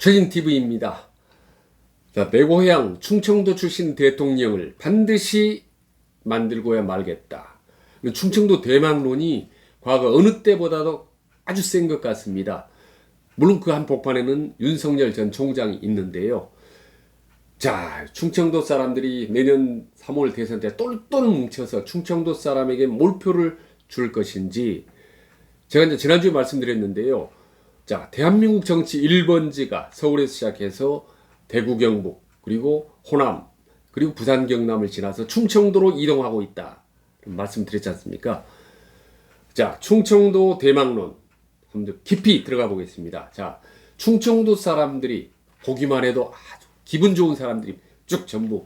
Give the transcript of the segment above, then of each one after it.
최진TV입니다. 자, 내 고향 충청도 출신 대통령을 반드시 만들고야 말겠다. 충청도 대망론이 과거 어느 때보다도 아주 센 것 같습니다. 물론 그 한복판에는 윤석열 전 총장이 있는데요. 자, 충청도 사람들이 내년 3월 대선 때 똘똘 뭉쳐서 충청도 사람에게 몰표를 줄 것인지, 제가 이제 지난주에 말씀드렸는데요. 자, 대한민국 정치 1번지가 서울에서 시작해서 대구 경북, 그리고 호남, 그리고 부산 경남을 지나서 충청도로 이동하고 있다 말씀드렸지 않습니까? 자, 충청도 대망론 한번 깊이 들어가 보겠습니다. 자, 충청도 사람들이 보기만 해도 아주 기분 좋은 사람들이 쭉 전부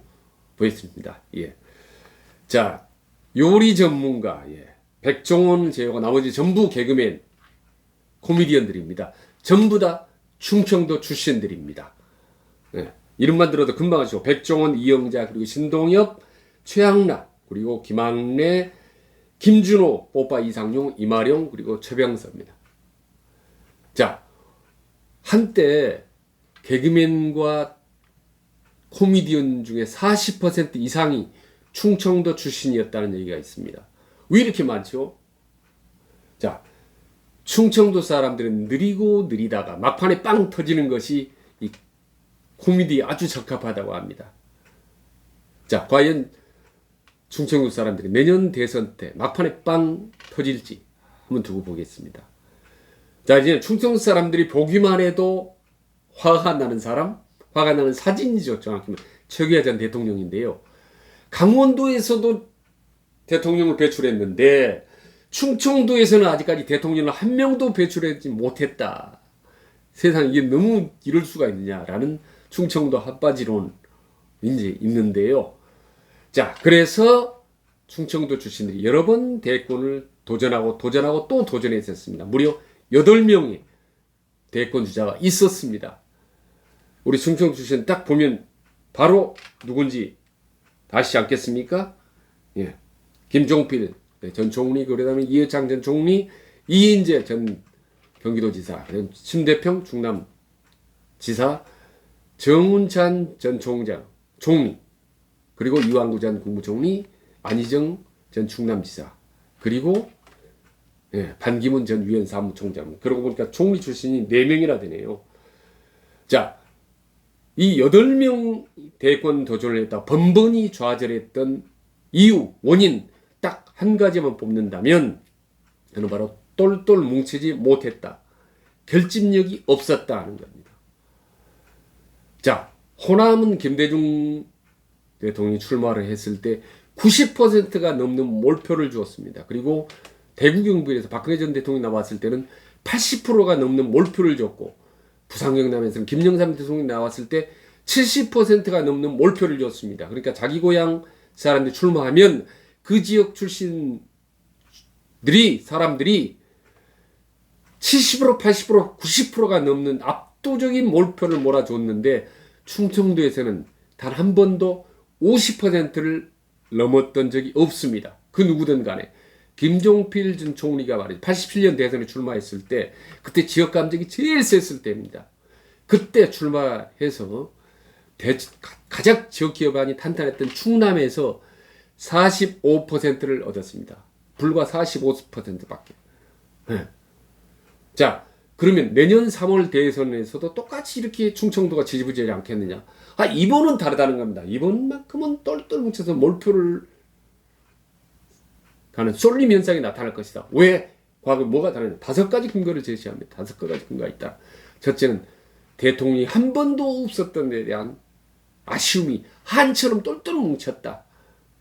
보였습니다. 예. 자, 요리 전문가, 백종원 제외하고 나머지 전부 개그맨, 코미디언들입니다. 전부 다 충청도 출신들입니다. 예. 이름만 들어도 금방 아시죠? 백종원, 이영자, 그리고 신동엽, 최양락, 그리고 김학래, 김준호, 뽀빠 이상용, 이마령, 그리고 최병서입니다. 자, 한때 개그맨과 코미디언 중에 40% 이상이 충청도 출신이었다는 얘기가 있습니다. 왜 이렇게 많죠? 자, 충청도 사람들은 느리고 느리다가 막판에 빵 터지는 것이 이 코미디에 아주 적합하다고 합니다. 자, 과연 충청도 사람들이 내년 대선 때 막판에 빵 터질지 한번 두고 보겠습니다. 자, 이제 충청도 사람들이 보기만 해도 화가 나는 사람, 화가 나는 사진이죠. 정확히 말하면 최규하 전 대통령인데요. 강원도에서도 대통령을 배출했는데 충청도에서는 아직까지 대통령을 한 명도 배출하지 못했다. 세상 이게 너무 이럴 수가 있느냐라는 충청도 핫바지론 이제 있는데요. 자, 그래서 충청도 출신들이 여러 번 대권을 도전하고 또 도전했었습니다. 무려 8명의 대권 주자가 있었습니다. 우리 충청도 출신 딱 보면 바로 누군지 아시지 않겠습니까? 예. 김종필 전 총리, 그러다음에 이해창 전 총리, 이인재 전 경기도지사, 심대평 충남지사, 정운찬 전 총리, 그리고 이완구 전 국무총리, 안희정 전 충남지사, 그리고 반기문 전 유엔 사무총장. 그러고 보니까 총리 출신이 4명이나 되네요. 자, 이 8명 대권 도전을 했다 번번이 좌절했던 이유, 원인 딱 한 가지만 뽑는다면 저는 바로 똘똘 뭉치지 못했다. 결집력이 없었다 하는 겁니다. 자, 호남은 김대중 대통령이 출마를 했을 때 90%가 넘는 몰표를 주었습니다. 그리고 대구 경북에서 박근혜 전 대통령이 나왔을 때는 80%가 넘는 몰표를 줬고, 부산 경남에서는 김영삼 대통령이 나왔을 때 70%가 넘는 몰표를 줬습니다. 그러니까 자기 고향 사람들이 출마하면 그 지역 출신들이, 사람들이 70%, 80%, 90%가 넘는 압도적인 몰표를 몰아줬는데 충청도에서는 단 한 번도 50%를 넘었던 적이 없습니다. 그 누구든 간에. 김종필 전 총리가 말이죠. 87년 대선에 출마했을 때, 그때 지역 감정이 제일 셌을 때입니다. 그때 출마해서 가장 지역 기반이 탄탄했던 충남에서 45%를 얻었습니다. 불과 45%밖에. 네. 자, 그러면 내년 3월 대선에서도 똑같이 이렇게 충청도가 지지부진하지 않겠느냐? 이번은 다르다는 겁니다. 이번만큼은 똘똘 뭉쳐서 몰표를 가는 쏠림 현상이 나타날 것이다. 왜? 과거 뭐가 다르냐? 5가지 근거를 제시합니다. 5가지 근거가 있다. 첫째는 대통령이 한 번도 없었던 데 대한 아쉬움이 한처럼 똘똘 뭉쳤다.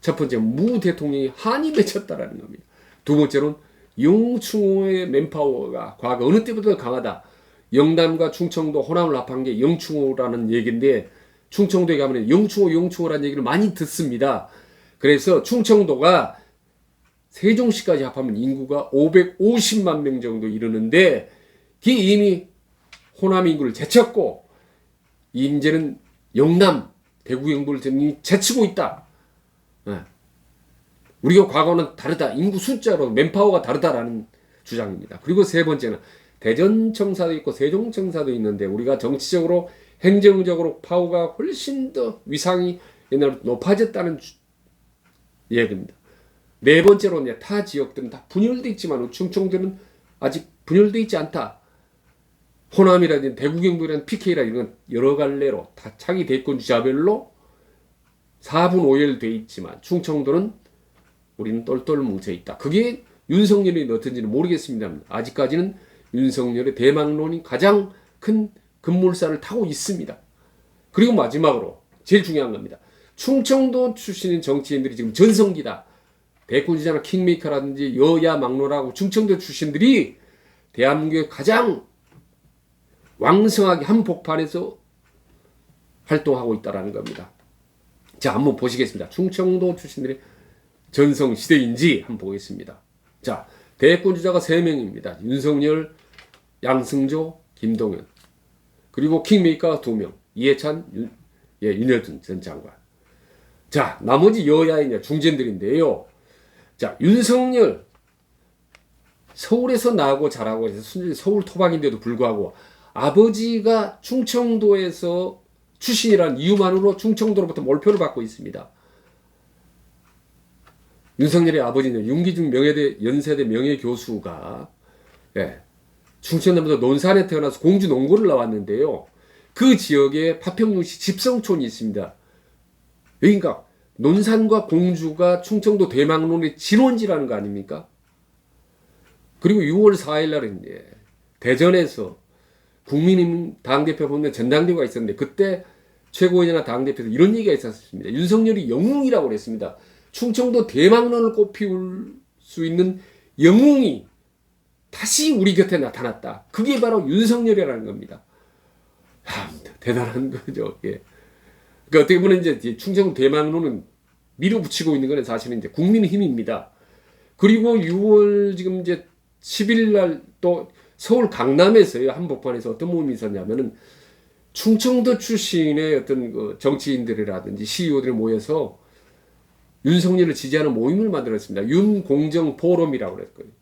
첫 번째, 무 대통령이 한이 맺혔다라는 겁니다. 두 번째로는 영충호의 맨파워가 과거 어느 때보다 강하다. 영남과 충청도, 호남을 합한 게 영충호라는 얘기인데, 충청도에 가면 영충호라는 얘기를 많이 듣습니다. 그래서 충청도가 세종시까지 합하면 인구가 550만 명 정도 이르는데, 그게 이미 호남 인구를 제쳤고, 이제는 영남, 대구 경북을 제치고 있다. 우리가 과거는 다르다. 인구 숫자로 맨파워가 다르다라는 주장입니다. 그리고 세 번째는 대전청사도 있고 세종청사도 있는데 우리가 정치적으로 행정적으로 파워가 훨씬 더 위상이 옛날보다 높아졌다는 얘기입니다. 네 번째로는 타 지역들은 다 분열되어 있지만 충청도는 아직 분열되어 있지 않다. 호남이라든지 대구경북이라든지 PK라 이런 건 여러 갈래로 다 차기 대권 주자별로 4분 5열 돼 있지만 충청도는 우리는 똘똘 뭉쳐 있다. 그게 윤석열이 어떤지는 모르겠습니다. 아직까지는 윤석열의 대망론이 가장 큰 급물살을 타고 있습니다. 그리고 마지막으로 제일 중요한 겁니다. 충청도 출신인 정치인들이 지금 전성기다. 대권주자나 킹메이커라든지 여야 막론하고 충청도 출신들이 대한민국의 가장 왕성하게 한복판에서 활동하고 있다는 겁니다. 자, 한번 보시겠습니다. 충청도 출신들의 전성시대인지 한번 보겠습니다. 자, 대권주자가 3명입니다. 윤석열, 양승조, 김동연. 그리고 킹메이커가 2명. 이해찬, 윤여준 전 장관. 자, 나머지 여야의 중진들인데요. 자, 윤석열. 서울에서 나고 자라고 해서 서울 토박인데도 불구하고 아버지가 충청도에서 출신이라는 이유만으로 충청도로부터 몰표를 받고 있습니다. 윤석열의 아버지는 윤기중 연세대 명예교수가 충청남도 논산에 태어나서 공주 농고를 나왔는데요. 그 지역에 파평군시 집성촌이 있습니다. 그러니까 논산과 공주가 충청도 대망론의 진원지라는 거 아닙니까? 그리고 6월 4일 날은 대전에서 국민의힘 당대표 보면 전당대회가 있었는데 그때 최고위원이나 당대표에서 이런 얘기가 있었습니다. 윤석열이 영웅이라고 그랬습니다. 충청도 대망론을 꽃피울 수 있는 영웅이 다시 우리 곁에 나타났다. 그게 바로 윤석열이라는 겁니다. 대단한 거죠. 예. 그러니까 어떻게 보면 이제 충청도 대망론은 밀어붙이고 있는 건 사실은 이제 국민의힘입니다. 그리고 6월 지금 이제 10일 날 또 서울 강남에서요, 한복판에서 어떤 모임이 있었냐면은 충청도 출신의 어떤 그 정치인들이라든지 CEO들이 모여서 윤석열을 지지하는 모임을 만들었습니다. 윤공정 포럼이라고 그랬거든요.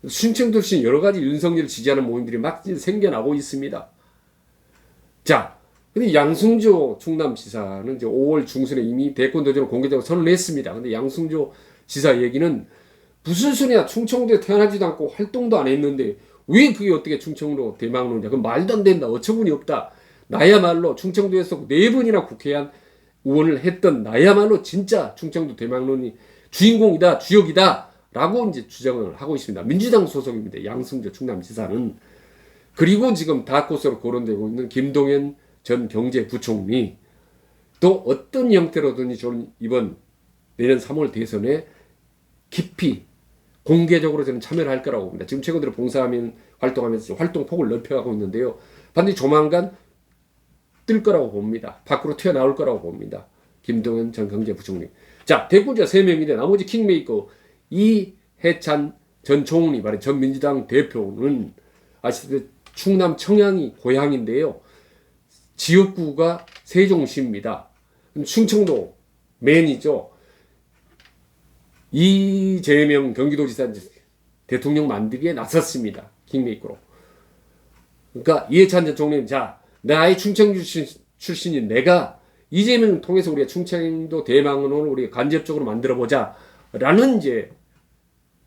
충청도 출신 여러 가지 윤석열을 지지하는 모임들이 막 생겨나고 있습니다. 자, 근데 양승조 충남지사는 이제 5월 중순에 이미 대권 도전을 공개적으로 선언했습니다. 근데 양승조 지사 얘기는 무슨 소리야? 충청도에 태어나지도 않고 활동도 안 했는데 왜 그게 어떻게 충청도 대망론이냐? 그건 말도 안 된다. 어처구니 없다. 나야말로 충청도에서 4번이나 국회의원 의원을 했던 나야말로 진짜 충청도 대망론이 주인공이다, 주역이다 라고 이제 주장을 하고 있습니다. 민주당 소속입니다. 양승조 충남지사는. 그리고 지금 다크호스로 거론되고 있는 김동연 전 경제부총리, 또 어떤 형태로든지 저는 이번 내년 3월 대선에 깊이 공개적으로 저는 참여를 할 거라고 봅니다. 지금 최근 들어 봉사하면 활동하면서 활동폭을 넓혀가고 있는데요. 반드시 조만간 뜰 거라고 봅니다. 밖으로 튀어나올 거라고 봅니다. 김동연 전 경제부총리. 자, 대권자 3명인데 나머지 킹메이커 이해찬 전 총리, 말해 전 민주당 대표는 아시다시피 충남 청양이 고향인데요. 지역구가 세종시입니다. 충청도 맨이죠. 이재명 경기도지사 대통령 만들기에 나섰습니다. 킹메이커로. 그러니까 이해찬 전 총리는 자, 나의 충청도 출신인 내가 이재명을 통해서 우리가 충청도 대망론을 우리가 간접적으로 만들어보자 라는 이제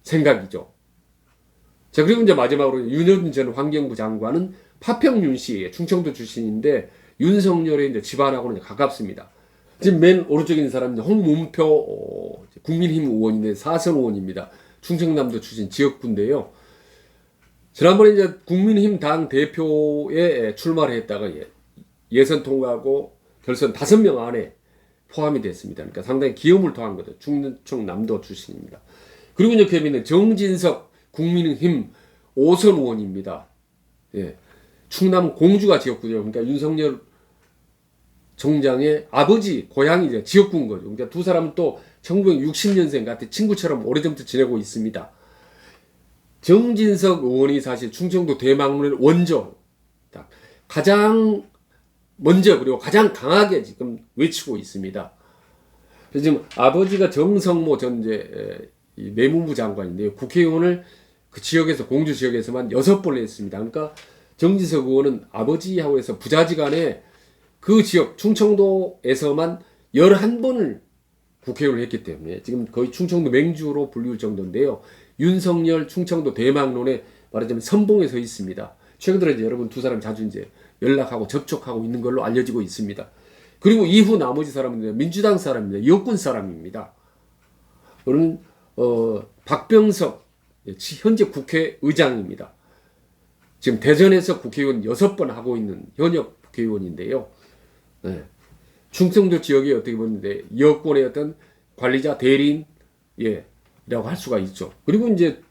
생각이죠. 자, 그리고 이제 마지막으로 윤여준 전 환경부 장관은 파평윤시의 충청도 출신인데 윤석열의 이제 집안하고는 가깝습니다. 지금 맨 오른쪽에 있는 사람은 홍문표 국민의힘 의원인데 4선 의원입니다. 충청남도 출신 지역구인데요. 지난번에 이제 국민의힘 당 대표에 출마를 했다가 예선 통과하고 결선 5명 안에 포함이 됐습니다. 그러니까 상당히 기염을 토한 거죠. 충청남도 출신입니다. 그리고 이제 그 밑에 정진석 국민의힘 5선 의원입니다. 예. 충남 공주가 지역구죠. 그러니까 윤석열 총장의 아버지 고향이 지역구인 거죠. 그러니까 두 사람은 또 1960년생 같은 친구처럼 오래전부터 지내고 있습니다. 정진석 의원이 사실 충청도 대망론의 원조, 가장 먼저 그리고 가장 강하게 지금 외치고 있습니다. 그래서 지금 아버지가 정성모 전 내무부 장관인데요. 국회의원을 그 지역에서 공주 지역에서만 6번 했습니다. 그러니까 정지석 의원은 아버지하고 해서 부자지간에 그 지역 충청도에서만 11번을 국회의원을 했기 때문에 지금 거의 충청도 맹주로 불리울 정도인데요. 윤석열 충청도 대망론에 말하자면 선봉에 서 있습니다. 최근 들어 이제 여러분 두 사람이 자주 이제 연락하고 접촉하고 있는 걸로 알려지고 있습니다. 그리고 이후 나머지 사람은 민주당 사람입니다. 여권 사람입니다. 그는 박병석 현재 국회의장입니다. 지금 대전에서 국회의원 6번 하고 있는 현역 국회의원인데요. 네. 충청도 지역에 어떻게 보는데 여권의 어떤 관리자 대리인 라고 할 수가 있죠. 그리고 이제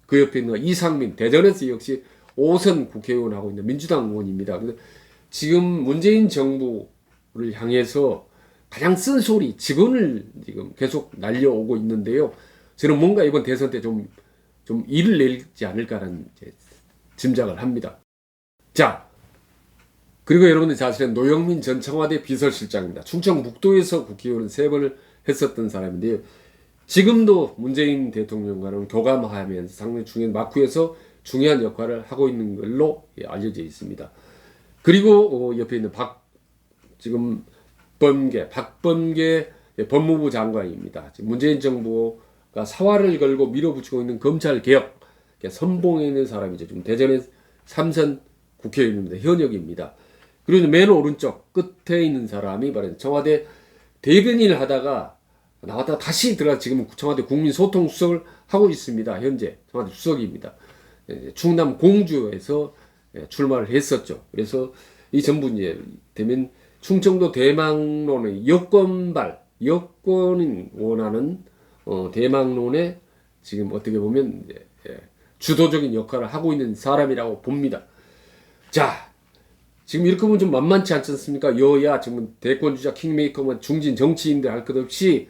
그 옆에 있는 이상민 대전에서 역시 5선 국회의원 하고 있는 민주당 의원입니다. 근데 지금 문재인 정부를 향해서 가장 쓴소리 직언을 지금 계속 날려오고 있는데요. 저는 뭔가 이번 대선 때 좀 일을 내지 않을까라는 짐작을 합니다. 자, 그리고 여러분들 잘 아시는 노영민 전 청와대 비서실장입니다. 충청북도에서 국회의원을 3번을 했었던 사람인데요. 지금도 문재인 대통령과는 교감하면서 상당히 중요한 마쿠에서 중요한 역할을 하고 있는 걸로 알려져 있습니다. 그리고 옆에 있는 박범계 법무부 장관입니다. 문재인 정부가 사활을 걸고 밀어붙이고 있는 검찰 개혁 선봉에 있는 사람이죠. 지금 대전의 3선 국회의원입니다. 현역입니다. 그리고 맨 오른쪽 끝에 있는 사람이 바로 청와대 대변인을 하다가 나왔다가 다시 들어가 지금 청와대 국민소통수석을 하고 있습니다. 현재 청와대 수석입니다. 충남 공주에서 출마를 했었죠. 그래서 이 전부 이제 되면 충청도 대망론의 여권이 원하는 대망론에 지금 어떻게 보면 주도적인 역할을 하고 있는 사람이라고 봅니다. 자, 지금 이렇게 보면 좀 만만치 않지 않습니까? 여야 지금 대권주자 킹메이커만 중진 정치인들 할 것 없이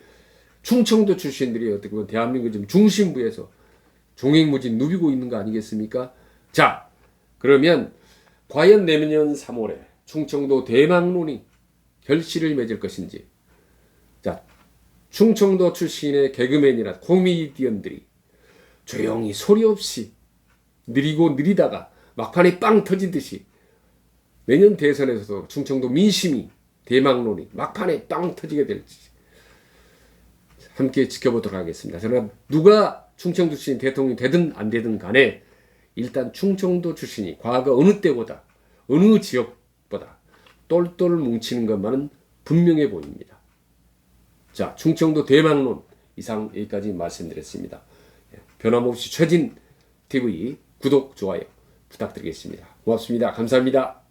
충청도 출신들이 어떻게 보면 대한민국 지금 중심부에서 종횡무진 누비고 있는 거 아니겠습니까? 자, 그러면 과연 내년 3월에 충청도 대망론이 결실을 맺을 것인지. 자, 충청도 출신의 개그맨이나 코미디언들이 조용히 소리 없이 느리다가 막판에 빵 터지듯이 내년 대선에서도 충청도 민심이 대망론이 막판에 빵 터지게 될지 함께 지켜보도록 하겠습니다. 저는 누가 충청도 출신 대통령이 되든 안 되든 간에 일단 충청도 출신이 과거 어느 때보다 어느 지역보다 똘똘 뭉치는 것만은 분명해 보입니다. 자, 충청도 대망론 이상 여기까지 말씀드렸습니다. 변함없이 최진 TV 구독, 좋아요 부탁드리겠습니다. 고맙습니다. 감사합니다.